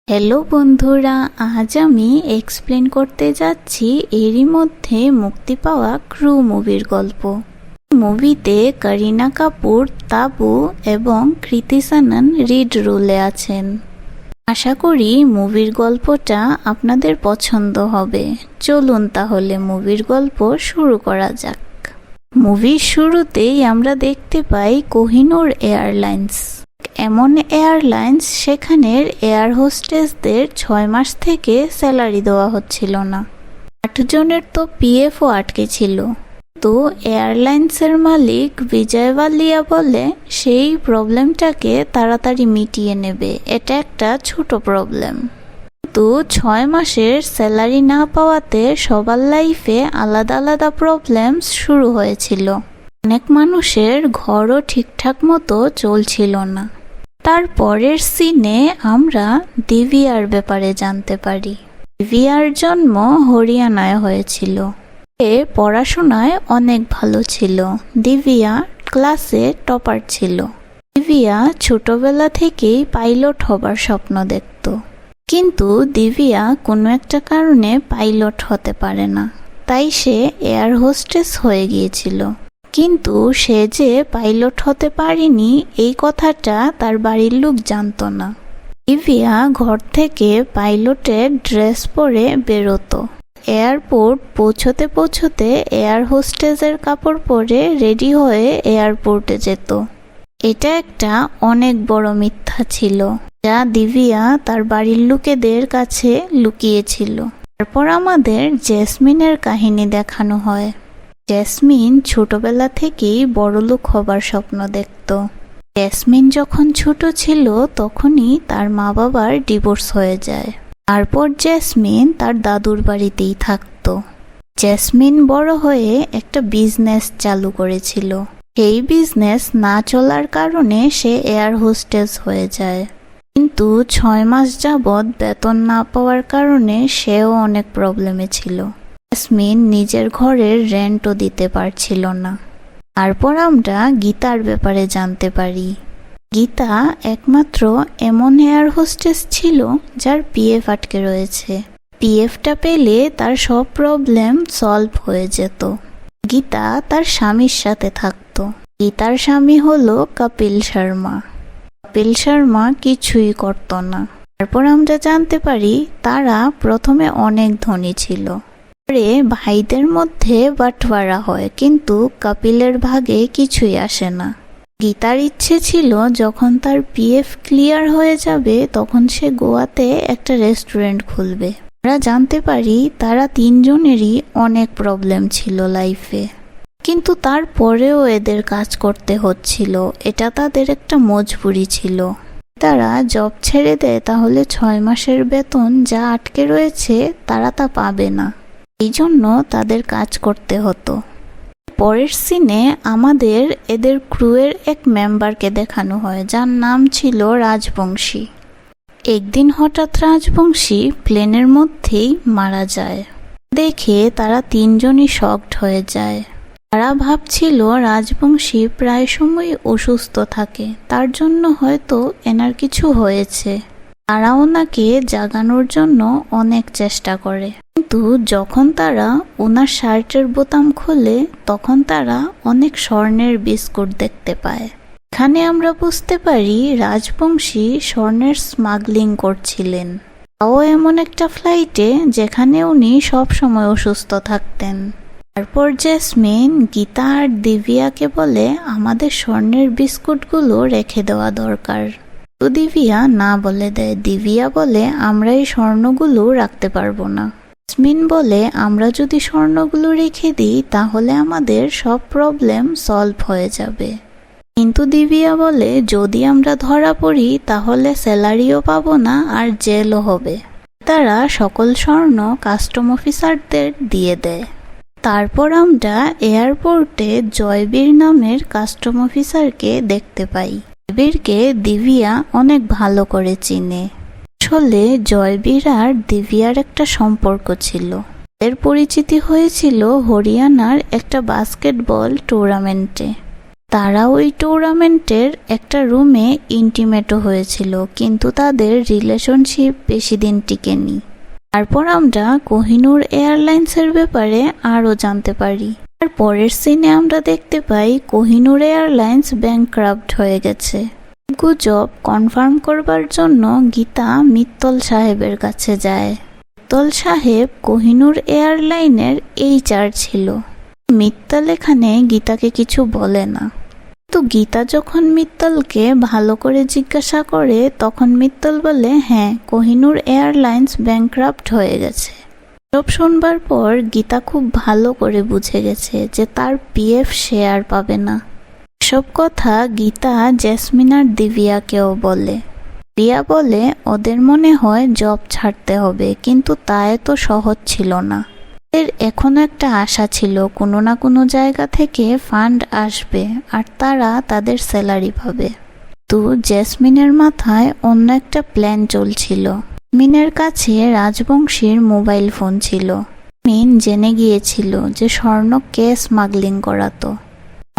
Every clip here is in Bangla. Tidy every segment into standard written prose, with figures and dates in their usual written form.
হ্যালো বন্ধুরা, আজ আমি এক্সপ্লেন করতে যাচ্ছি এরই মধ্যে মুক্তি পাওয়া ক্রু মুভির গল্প। মুভিতে করিনা কাপুর, তাবু এবং কৃতি সানন লিড রোলে আছেন। আশা করি মুভির গল্পটা আপনাদের পছন্দ হবে। চলুন তাহলে মুভির গল্প শুরু করা যাক। মুভির শুরুতেই আমরা দেখতে পাই কোহিনুর এয়ারলাইন্স, এমন এয়ারলাইন্স সেখানের এয়ার হোস্টেসদের 6 মাস থেকে স্যালারি দেওয়া হচ্ছিল না। 8 জনের তো পিএফও আটকে ছিল। তো এয়ারলাইন্সের মালিক বিজয় ওয়ালিয়া বলে সেই প্রবলেমটাকে তাড়াতাড়ি মিটিয়ে নেবে, এটা একটা ছোট প্রবলেম। কিন্তু 6 মাসের স্যালারি না পাওয়াতে সবার লাইফে আলাদা আলাদা প্রবলেমস শুরু হয়েছিল। অনেক মানুষের ঘরও ঠিকঠাক মতো চলছিল না। তারপরের সিনে আমরা দিভিয়ার ব্যাপারে জানতে পারি। দিভিয়ার জন্ম হরিয়ানায় হয়েছিল। সে পড়াশোনায় অনেক ভালো ছিল। দিভিয়া ক্লাসে টপার ছিল। দিভিয়া ছোটবেলা থেকেই পাইলট হবার স্বপ্ন দেখত, কিন্তু দিভিয়া কোনো একটা কারণে পাইলট হতে পারে না, তাই সে এয়ার হোস্টেস হয়ে গিয়েছিল। কিন্তু সে যে পাইলট হতে পারেনি এই কথাটা তার বাড়ির লোক জানতো না। দিভিয়া ঘর থেকে পাইলটের ড্রেস পরে বেরোতো। এয়ারপোর্ট পৌঁছতে পৌঁছতে এয়ার হোস্টেসের কাপড় পরে রেডি হয়ে এয়ারপোর্টে যেত। এটা একটা অনেক বড় মিথ্যা ছিল, যা দিভিয়া তার বাড়ির লোকেদের কাছে লুকিয়েছিল। তারপর আমাদের জেসমিনের কাহিনী দেখানো হয়। জেসমিন ছোটবেলা থেকেই বড়লোক হবার স্বপ্ন দেখত। জেসমিন যখন ছোট ছিল তখনই তার মা বাবার ডিভোর্স হয়ে যায়। তারপর জেসমিন তার দাদুর বাড়িতেই থাকত। জেসমিন বড় হয়ে একটা বিজনেস চালু করেছিল। সেই বিজনেস না চলার কারণে সে এয়ার হোস্টেস হয়ে যায়। কিন্তু 6 মাস যাবৎ বেতন না পাওয়ার কারণে সেও অনেক প্রবলেমে ছিল। জেসমিন নিজের ঘরের রেন্টও দিতে পারছিল না। তারপর আমরা গীতার ব্যাপারে জানতে পারি। গীতা একমাত্র এমন এয়ার হোস্টেস ছিল যার পিএফ আটকে রয়েছে। পিএফটা পেলে তার সব প্রবলেম সলভ হয়ে যেত। গীতা তার স্বামীর সাথে থাকত। গীতার স্বামী হলো কপিল শর্মা। কপিল শর্মা কিছুই করত না। তারপর আমরা জানতে পারি তারা প্রথমে অনেক ধনী ছিল। পরে ভাইদের মধ্যে বাঁটোয়ারা হয়, কিন্তু কপিলের ভাগে কিছুই আসে না। গীতার ইচ্ছে ছিল যখন তার পিএফ ক্লিয়ার হয়ে যাবে তখন সে গোয়াতে একটা রেস্টুরেন্ট খুলবে। আমরা জানতে পারি তারা 3 জনেরই অনেক প্রবলেম ছিল লাইফে, কিন্তু তারপরেও এদের কাজ করতে হচ্ছিল। এটা তাদের একটা মজবুরি ছিল। তারা জব ছেড়ে দেয় তাহলে 6 মাসের বেতন যা আটকে রয়েছে তারা তা পাবে না, এই জন্য তাদের কাজ করতে হতো। পরের সিনে আমাদের এদের ক্রুয়ের এক মেম্বারকে দেখানো হয় যার নাম ছিল রাজবংশী। একদিন হঠাৎ রাজবংশী প্লেনের মধ্যেই মারা যায়। দেখে তারা 3 জনই শকড হয়ে যায়। তারা ভাবছিল রাজবংশী প্রায় সময় অসুস্থ থাকে, তার জন্য হয়তো এনার কিছু হয়েছে। তারা ওনাকে জাগানোর জন্য অনেক চেষ্টা করে, কিন্তু যখন তারা ওনার শার্টের বোতাম খোলে তখন তারা অনেক স্বর্ণের বিস্কুট দেখতে পায়। এখানে আমরা বুঝতে পারি রাজবংশী স্বর্ণের স্মাগলিং করছিলেন, তাও এমন একটা ফ্লাইটে যেখানে উনি সব সময় অসুস্থ থাকতেন। তারপর জেসমিন গীতা আর দিভিয়াকে বলে আমাদের স্বর্ণের বিস্কুটগুলো রেখে দেওয়া দরকার। তো দিভিয়া না বলে দেয়। দিভিয়া বলে আমরা এই স্বর্ণগুলো রাখতে পারবো না। জেসমিন বলে আমরা যদি স্বর্ণগুলো রেখে দিই তাহলে আমাদের সব প্রবলেম সলভ হয়ে যাবে। কিন্তু দিভিয়া বলে যদি আমরা ধরা পড়ি তাহলে স্যালারিও পাবো না আর জেলও হবে। তারা সকল স্বর্ণ কাস্টম অফিসারদের দিয়ে দেয়। তারপর আমরা এয়ারপোর্টে জয়বীর নামের কাস্টম অফিসারকে দেখতে পাই। জয়বীরকে দিভিয়া অনেক ভালো করে চিনে। আসলে জয়বীর আর দিভিয়ার একটা সম্পর্ক ছিল। এর পরিচিতি হয়েছিল হরিয়ানার একটা বাস্কেটবল টুর্নামেন্টে। তারা ওই টুর্নামেন্টের একটা রুমে ইন্টিমেটও হয়েছিল, কিন্তু তাদের রিলেশনশিপ বেশি দিন টিকেনি। তারপর আমরা কোহিনূর এয়ারলাইন্সের ব্যাপারে আরও জানতে পারি। আর পরের সিনে আমরা দেখতে পাই কোহিনূর এয়ারলাইন্স ব্যাংক্রাফট হয়ে গেছে। গুজব কনফার্ম করবার জন্য গীতা মিত্তল সাহেবের কাছে যায়। মিত্তল সাহেব কোহিনূর এয়ারলাইনের HR ছিল। মিত্তল এখানে গীতাকে কিছু বলে না, তো গীতা যখন মিত্তলকে ভালো করে জিজ্ঞাসা করে তখন মিত্তল বলে, হ্যাঁ, কোহিনূর এয়ারলাইন্স ব্যাংক্রাফট হয়ে গেছে। সব শুনবার পর গীতা খুব ভালো করে বুঝে গেছে যে তার PF শেয়ার পাবে না। সব কথা গীতা জেসমিন আর দিব্যাকেও বলে। দিব্যা বলে ওদের মনে হয় জব ছাড়তে হবে, কিন্তু তা এত সহজ ছিল না। এর এখনো একটা আশা ছিল কোনো না কোনো জায়গা থেকে ফান্ড আসবে আর তারা তাদের স্যালারি পাবে। তো জেসমিনের মাথায় অন্য একটা প্ল্যান চলছিল। মিনের কাছে রাজবংশীর মোবাইল ফোন ছিল। মিন জেনে গিয়েছিল যে স্বর্ণ কে স্মাগলিং করাতো।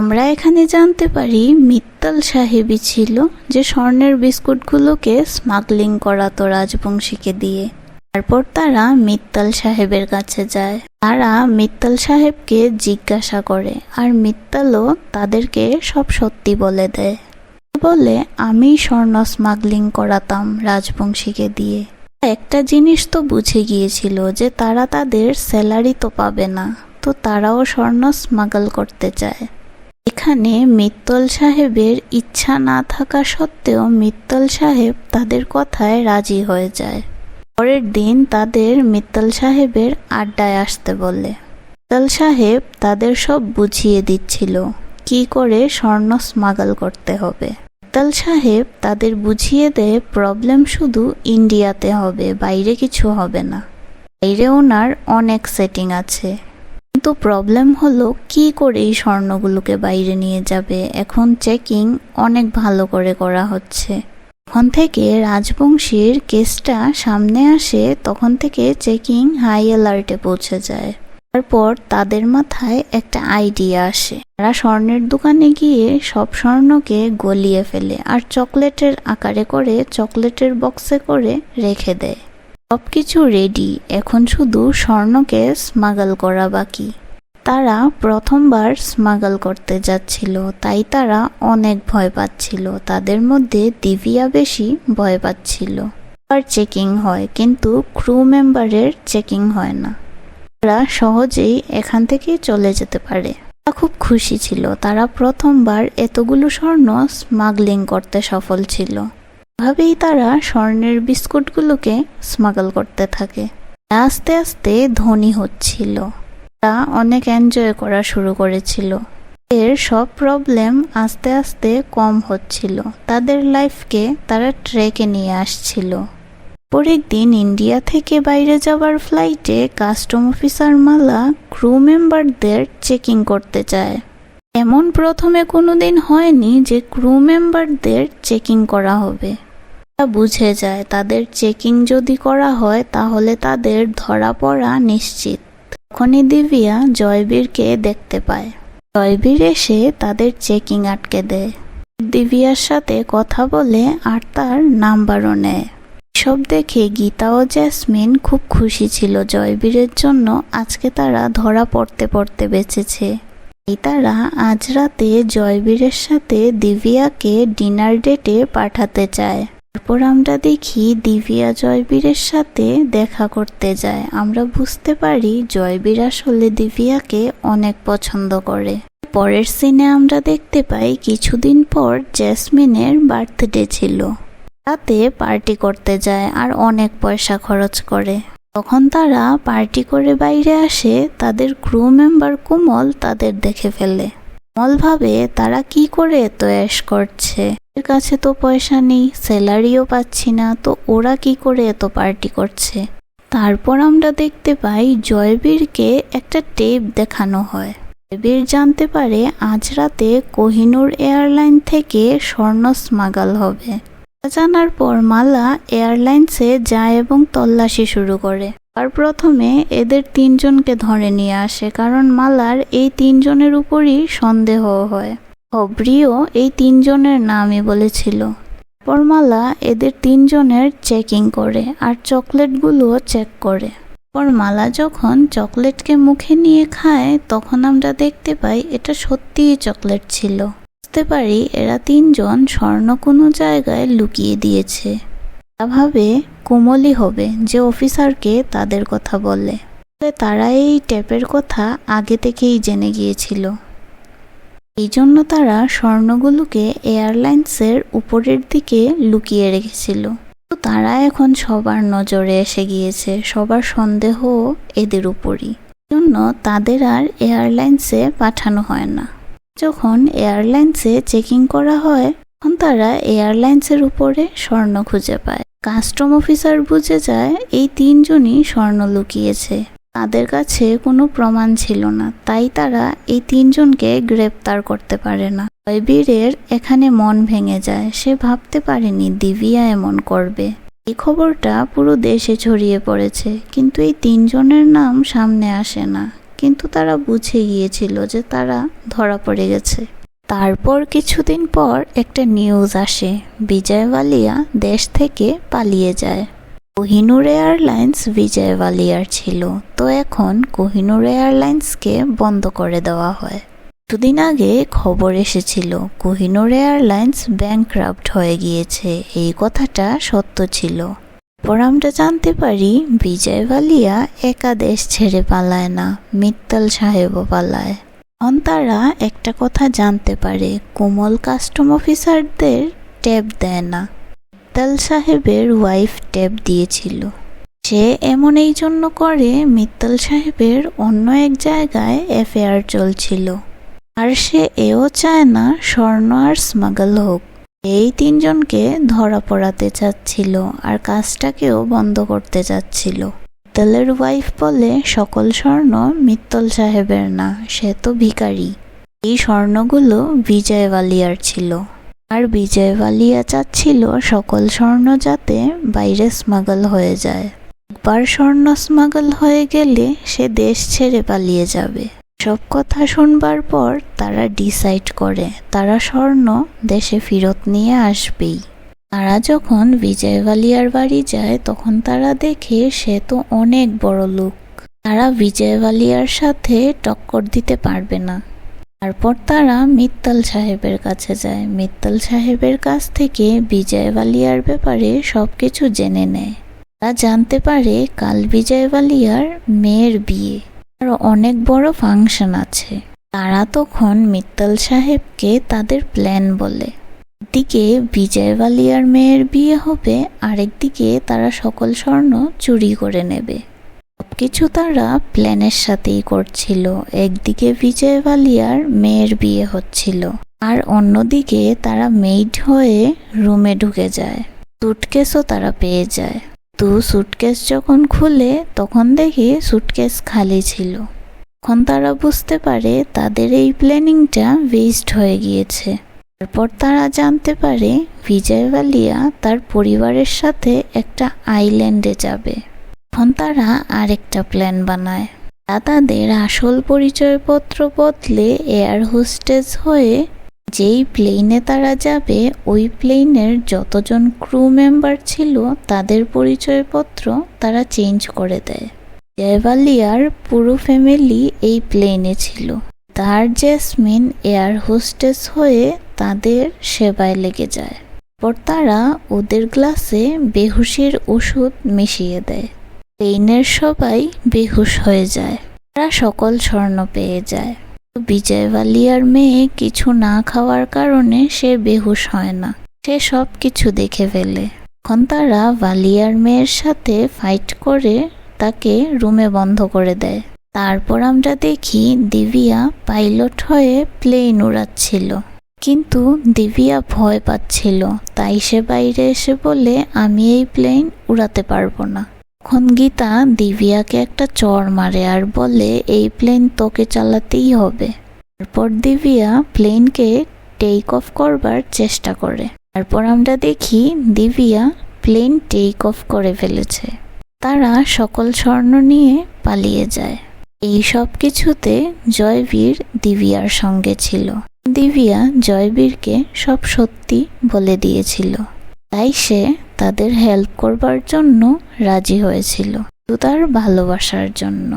আমরা এখানে জানতে পারি মিত্তল সাহেবই ছিল যে স্বর্ণের বিস্কুটগুলোকে স্মাগলিং করাতো রাজবংশীকে দিয়ে। তারপর তারা মিত্তল সাহেবের কাছে যায়। তারা মিত্তল সাহেবকে জিজ্ঞাসা করে আর মিত্তলও তাদেরকে সব সত্যি বলে দেয়। বলে, আমি স্বর্ণ স্মাগলিং করাতাম রাজবংশীকে দিয়ে। একটা জিনিস তো বুঝে গিয়েছিল যে তারা তাদের স্যালারি তো পাবে না, তো তারাও স্বর্ণ স্মাগল করতে চায়। এখানে মিত্তল সাহেবের ইচ্ছা না থাকা সত্ত্বেও মিত্তল সাহেব তাদের কথায় রাজি হয়ে যায়। পরের দিন তাদের মিত্তল সাহেবের আড্ডায় আসতে বলে। মিত্তল সাহেব তাদের সব বুঝিয়ে দিচ্ছিল কি করে স্বর্ণ স্মাগল করতে হবে। মিত্তল সাহেব তাদের বুঝিয়ে দেয় প্রবলেম শুধু ইন্ডিয়াতে হবে, বাইরে কিছু হবে না। বাইরে ওনার অনেক সেটিং আছে, কিন্তু প্রবলেম হলো কি করে এই স্বর্ণগুলোকে বাইরে নিয়ে যাবে। এখন চেকিং অনেক ভালো করে করা হচ্ছে। তখন থেকে রাজবংশীর কেসটা সামনে আসে, তখন থেকে চেকিং হাই অ্যালার্টে পৌঁছে যায়। তারপর তাদের মাথায় একটা আইডিয়া আসে। তারা স্বর্ণের দোকানে গিয়ে সব স্বর্ণকে গলিয়ে ফেলে আর চকলেটের আকারে করে চকলেটের বক্সে করে রেখে দেয়। সবকিছু রেডি, এখন শুধু স্বর্ণকে স্মাগল করা বাকি। তারা প্রথমবার স্মাগল করতে যাচ্ছিল, তাই তারা অনেক ভয় পাচ্ছিল। তাদের মধ্যে দিব্যা বেশি ভয় পাচ্ছিল। আর চেকিং হয়, কিন্তু ক্রু মেম্বারের চেকিং হয় না। তারা সহজেই এখান থেকে চলে যেতে পারে। তারা খুব খুশি ছিল, তারা প্রথমবার এতগুলো স্বর্ণ স্মাগলিং করতে সফল ছিল। ভাবেই তারা স্বর্ণের বিস্কুটগুলোকে স্মাগল করতে থাকে। আস্তে আস্তে ধনী হচ্ছিল। তারা অনেক এনজয় করা শুরু করেছিল। এর সব প্রবলেম আস্তে আস্তে কম হচ্ছিল। তাদের লাইফকে তারা ট্রেকে নিয়ে আসছিল। পরের দিন ইন্ডিয়া থেকে বাইরে যাওয়ার ফ্লাইটে কাস্টম অফিসার মালা ক্রু মেম্বারদের চেকিং করতে চায়। এমন প্রথমে কোনোদিন হয়নি যে ক্রু মেম্বারদের চেকিং করা হবে। তারা বুঝে যায় তাদের চেকিং যদি করা হয় তাহলে তাদের ধরা পড়া নিশ্চিত। তখনই দিব্যা জয়বীরকে দেখতে পায়। জয়বীর এসে তাদের চেকিং আটকে দেয়। দিব্যার সাথে কথা বলে আর তার নাম্বারও নেয়। সব দেখে গীতা ও জেসমিন খুব খুশি ছিল জয়বীরের জন্য। আজকে তারা ধরা পড়তে পড়তে বেঁচেছে। তাই তারা আজ রাতে জয়বীরের সাথে দিব্যাকে ডিনার ডেটে পাঠাতে চায়। তারপর আমরা দেখি দিব্যা জয়বীরের সাথে দেখা করতে যায়। আমরা বুঝতে পারি জয়বীর আসলে দিব্যাকে অনেক পছন্দ করে। পরের সিনে আমরা দেখতে পাই কিছুদিন পর জেসমিনের বার্থডে ছিল। রাতে পার্টি করতে যায় আর অনেক পয়সা খরচ করে। তখন তারা পার্টি করে বাইরে আসে। তাদের ক্রু মেম্বার কোমল তাদের দেখে ফেলে। কোমল ভাবে তারা কি করে এত অ্যাশ করছে, এর কাছে তো পয়সা নেই, স্যালারিও পাচ্ছি না, তো ওরা কি করে এত পার্টি করছে। তারপর আমরা দেখতে পাই জয়বীরকে একটা টেপ দেখানো হয়। জয়বীর জানতে পারে আজ রাতে কোহিনূর এয়ারলাইন থেকে স্বর্ণ স্মাগল হবে। জানার পর মালা এয়ারলাইন্সে যায় এবং তল্লাশি শুরু করে। আর প্রথমে এদের 3 জনকে ধরে নিয়ে আসে, কারণ মালার এই 3 জনের উপরই সন্দেহ হয়। খবরিও এই তিনজনের নামই বলেছিল। তারপর মালা এদের তিনজনের চেকিং করে আর চকলেটগুলোও চেক করে। পর মালা যখন চকলেটকে মুখে নিয়ে খায় তখন আমরা দেখতে পাই এটা সত্যিই চকলেট ছিল। বুঝতে পারি এরা তিনজন স্বর্ণ কোনো জায়গায় লুকিয়ে দিয়েছে। ভাবে কোমলই হবে যে অফিসারকে তাদের কথা বলে। তারা এই ট্যাপের কথা আগে থেকেই জেনে গিয়েছিল। এই জন্য তারা স্বর্ণগুলোকে এয়ারলাইন্সের উপরের দিকে লুকিয়ে রেখেছিল। তারা এখন সবার নজরে এসে গিয়েছে, সবার সন্দেহ এদের উপরই। জন্য তাদের আর এয়ারলাইন্সে পাঠানো হয় না। যখন এয়ারলাইন্সে চেকিং করা হয় তখন তারা এয়ারলাইন্সের উপরে স্বর্ণ খুঁজে পায়। কাস্টম অফিসার বুঝে যায় এই তিনজনই স্বর্ণ লুকিয়েছে। তাদের কাছে কোনো প্রমাণ ছিল না, তাই তারা এই তিনজনকে গ্রেপ্তার করতে পারে না। জয়বীরের এখানে মন ভেঙে যায়। সে ভাবতে পারেনি দিব্যা এমন করবে। এই খবরটা পুরো দেশে ছড়িয়ে পড়েছে, কিন্তু এই তিনজনের নাম সামনে আসে না। কিন্তু তারা বুঝে গিয়েছিল যে তারা ধরা পড়ে গেছে। তারপর কিছুদিন পর একটা নিউজ আসে, বিজয় ওয়ালিয়া দেশ থেকে পালিয়ে যায়। কোহিনুর এয়ারলাইন্স বিজয় ওয়ালিয়ার ছিল, তো এখন কোহিনুর এয়ারলাইন্সকে বন্ধ করে দেওয়া হয়। দুদিন আগে খবর এসেছিল কোহিনুর এয়ারলাইন্স ব্যাংক্রাফট হয়ে গিয়েছে। এই কথাটা সত্য ছিল। পর আমরা জানতে পারি বিজয় ওয়ালিয়া একা দেশ ছেড়ে পালায় না, মিত্তল সাহেবও পালায়। তখন তারা একটা কথা জানতে পারে, কোমল কাস্টম অফিসারদের ট্যাব দেয় না। মিত্তল সাহেবের ওয়াইফ ট্যাব দিয়েছিল। সে এমন এই জন্য করে, মিত্তল সাহেবের অন্য এক জায়গায় অ্যাফেয়ার চলছিল, আর সে এও চায় না স্বর্ণ আর স্মাগল হোক। এই তিনজনকে ধরা পড়াতে চাচ্ছিল আর কাজটাকেও বন্ধ করতে চাচ্ছিল। মিত্তলের ওয়াইফ বলে সকল স্বর্ণ মিত্তল সাহেবের না, সে তো ভিখারি। এই স্বর্ণগুলো বিজয় ওয়ালিয়ার ছিল, আর বিজয় ওয়ালিয়া চাচ্ছিল সকল স্বর্ণ যাতে বাইরে স্মাগল হয়ে যায়। একবার স্বর্ণ স্মাগল হয়ে গেলে সে দেশ ছেড়ে পালিয়ে যাবে। সব কথা শুনবার পর তারা ডিসাইড করে তারা স্বর্ণ দেশে ফেরত নিয়ে আসবেই। তারা যখন বিজয় ওয়ালিয়ার বাড়ি যায় তখন তারা দেখে সে তো অনেক বড় লোক। তারা বিজয় ওয়ালিয়ার সাথে টক্কর দিতে পারবে না। তারপর তারা মিত্তল সাহেবের কাছে যায়। মিত্তল সাহেবের কাছ থেকে বিজয় ওয়ালিয়ার ব্যাপারে সবকিছু জেনে নেয়। তারা জানতে পারে কাল বিজয় ওয়ালিয়ার মেয়ের বিয়ে, আর অনেক বড় ফাংশন আছে। তারা তখন মিত্তল সাহেবকে তাদের প্ল্যান বলে। একদিকে বিজয় ওয়ালিয়ার মেয়ের বিয়ে হবে, আরেকদিকে তারা সকল স্বর্ণ চুরি করে নেবে। সবকিছু তারা প্ল্যানের সাথেই করছিল। একদিকে বিজয় ওয়ালিয়ার মেয়ের বিয়ে হচ্ছিল, আর অন্যদিকে তারা মেইড হয়ে রুমে ঢুকে যায়। সুটকেসও তারা পেয়ে যায়। তো সুটকেস যখন খুলে তখন দেখি সুটকেস খালি ছিল। তখন তারা বুঝতে পারে তাদের এই প্ল্যানিংটা ওয়েস্ট হয়ে গিয়েছে। তারপর তারা জানতে পারে বিজয় ওয়ালিয়া তার পরিবারের সাথে একটা আইল্যান্ডে যাবে। তখন তারা আরেকটা প্ল্যান বানায়। তারা তাদের আসল পরিচয়পত্র বদলে এয়ার হোস্টেস হয়ে যেই প্লেনে তারা যাবে ওই প্লেনের যতজন ক্রু মেম্বার ছিল তাদের পরিচয়পত্র তারা চেঞ্জ করে দেয়। বিজয় ওয়ালিয়ার পুরো ফ্যামিলি এই প্লেনে ছিল। তার জেসমিন এয়ার হোস্টেস হয়ে তাদের সেবায় লেগে যায়। পর তারা ওদের গ্লাসে বেহুশির ওষুধ মিশিয়ে দেয়। প্লেনের সবাই বেহুশ হয়ে যায়। তারা সকল স্বর্ণ পেয়ে যায়। বিজয় ওয়ালিয়ার মেয়ে কিছু না খাওয়ার কারণে সে বেহুশ হয় না, সে সব কিছু দেখে ফেলে। তখন তারা ওয়ালিয়ার মেয়ের সাথে ফাইট করে তাকে রুমে বন্ধ করে দেয়। তারপর আমরা দেখি দিব্যা পাইলট হয়ে প্লেন উড়াচ্ছিল, কিন্তু দিব্যা ভয় পাচ্ছিল, তাই সে বাইরে এসে বলে আমি এই প্লেন উড়াতে পারবো না। তখন গীতা দিব্যাকে একটা চড় মারে আর বলে এই প্লেন তোকে চালাতেই হবে। তারপর দিব্যা প্লেনকে টেক অফ করবার চেষ্টা করে। তারপর আমরা দেখি দিব্যা প্লেন টেক অফ করে ফেলেছে। তারা সকল স্বর্ণ নিয়ে পালিয়ে যায়। এই সব কিছুতে জয়বীর দিব্যার সঙ্গে ছিল। দিব্যা জয়বীরকে সব সত্যি বলে দিয়েছিল, তাই সে তাদের হেল্প করবার জন্য রাজি হয়েছিল, শুধু তার ভালোবাসার জন্য।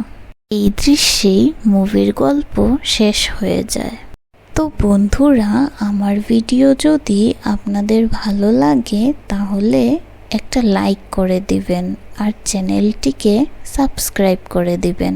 এই দৃশ্যেই মুভির গল্প শেষ হয়ে যায়। তো বন্ধুরা, আমার ভিডিও যদি আপনাদের ভালো লাগে তাহলে একটা লাইক করে দিবেন আর চ্যানেলটিকে সাবস্ক্রাইব করে দিবেন।